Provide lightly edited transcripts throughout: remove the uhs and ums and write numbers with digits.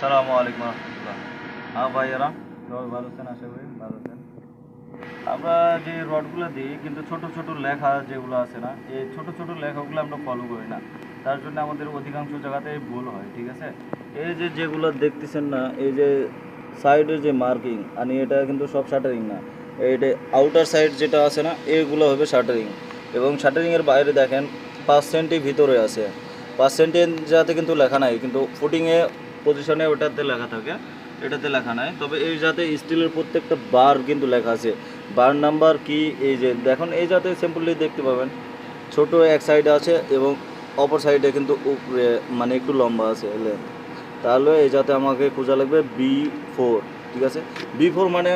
সালামু আলাইকুম রহমতুল্লাহ। হ্যাঁ ভাইয়েরা, সবাই ভালো আছেন? আশা করি ভালো আছেন। আমরা যে রডগুলো দিই কিন্তু ছোট ছোট লেখা যেগুলো আছে না, এই ছোট ছোট লেখাগুলো আমরা ফলো করি না। তার জন্য আমাদের অধিকাংশ জায়গাতেই ভুল হয়, ঠিক আছে? এই যে যেগুলো দেখতেছেন না, এই যে সাইডের যে মার্কিং, আর এটা কিন্তু সব শাটারিং না, এইটা আউটার সাইড যেটা আছে না, এইগুলো হবে শাটারিং। এবং শাটারিংয়ের বাইরে দেখেন 5 সেন্টি ভিতরে আছে, 5 সেন্টি যাতে কিন্তু লেখা নাই, কিন্তু ফুটিংয়ে পজিশনে ওটাতে লেখা থাকে, এটাতে লেখা নাই। তবে এই যাতে স্টিলের প্রত্যেকটা বার কিন্তু লেখা আছে, বার নাম্বার কি, এই যে দেখুন এই যাতে সিম্পলি দেখতে পাবেন, ছোট এক সাইডে আছে এবং অপর সাইডে কিন্তু উপরে মানে একটু লম্বা আছে লেন্থ। তাহলে এই যাতে আমাকে খোঁজা লাগবে B4, ঠিক আছে? B4 মানে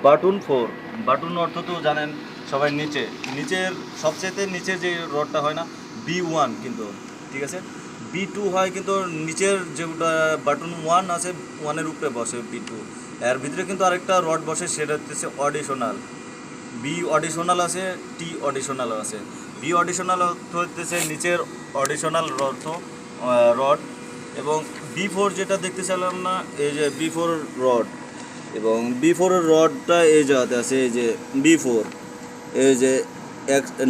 বাটন 4। বাটন অর্থ তো জানেন সবাই, নিচে, নিচের সবচেয়ে নিচে যে রডটা হয় না, B1 কিন্তু, ঠিক আছে? B2 হয় কিন্তু নিচের যেটা বাটন 1 আছে, 1-এর উপরে বসে B2। এর ভিতরে কিন্তু আরেকটা রড বসে, সেটা হচ্ছে অডিশনাল। বি অডিশনাল আছে, টি অডিশনাল আছে। বি অডিশনাল অর্থ হচ্ছে নিচের অডিশনাল অর্থ রড। এবং B4 যেটা দেখতে চাইলাম না, এই যে B4 রড, এবং B4 রডটা এই জায়গাতে আছে, এই যে B4, এই যে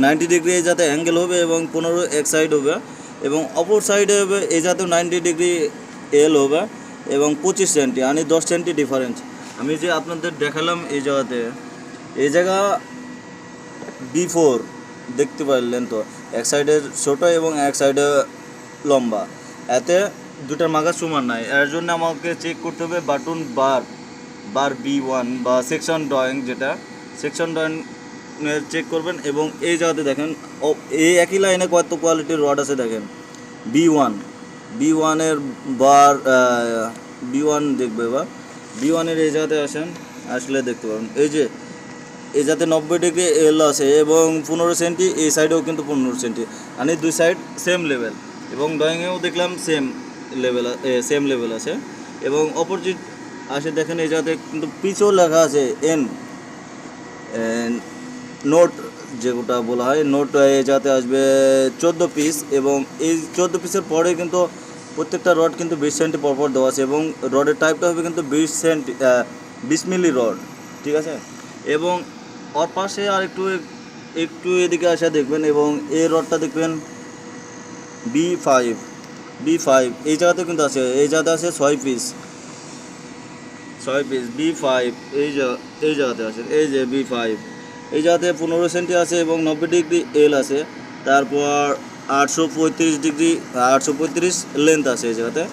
90 ডিগ্রি এই যাতে অ্যাঙ্গেল হবে এবং 15 এক সাইড হবে, এবং অপর সাইডে হবে এই যাতেও 90 ডিগ্রি এল হবে, এবং 25 সেন্টি মানে 10 সেন্টি ডিফারেন্স। আমি যে আপনাদের দেখালাম এই জায়গাতে, এই জায়গা B4 দেখতে পারলেন তো, এক সাইডে ছোটো এবং এক সাইডে লম্বা, এতে দুটার মাথা সমান নাই। এর জন্য আমাকে চেক করতে হবে বাটন বার B1 বা সেকশন ড্রয়িং, যেটা সেকশন ড্রয়িং চেক করবেন। এবং এই জায়গাতে দেখেন এই একই লাইনে কত কোয়ালিটির রড আছে দেখেন। B1 এর বার B1 দেখবে, বা B1-এর এই জায়গাতে আসেন, আসলে দেখতে পাবেন এই যাতে 90 ডিগ্রি এল আছে এবং 15 সেন্টি, এই সাইডেও কিন্তু 15 সেন্টি, মানে দুই সাইড সেম লেভেল। এবং ড্রয়িংয়েও দেখলাম সেম লেভেল আছে। এবং অপোজিট আসে দেখেন, এই যাতে কিন্তু পিছও লেখা আছে এন নোট, যেটা বলা হয় নোট, এই যাতে আসবে 14 পিস। এবং এই 14 পিসের পরে কিন্তু প্রত্যেকটা রড কিন্তু 20 সেন্টি পরপর দেওয়া আছে, এবং রডের টাইপটা হবে কিন্তু 20 সেন্টি 20 মিলি রড, ঠিক আছে? এবং ওর পাশে আর একটু এদিকে আসা দেখবেন, এবং এই রডটা দেখবেন B5 এই জায়গাতে কিন্তু আছে, এই জায়গাতে আছে 6 পিস B5, এই জায়গাতে আছে, এই যে B5, এই জায়গাতে 15 সেন্টি আছে এবং 90 ডিগ্রি এল আছে। তারপর 835 লেন্থ আছে এই জায়গাতে।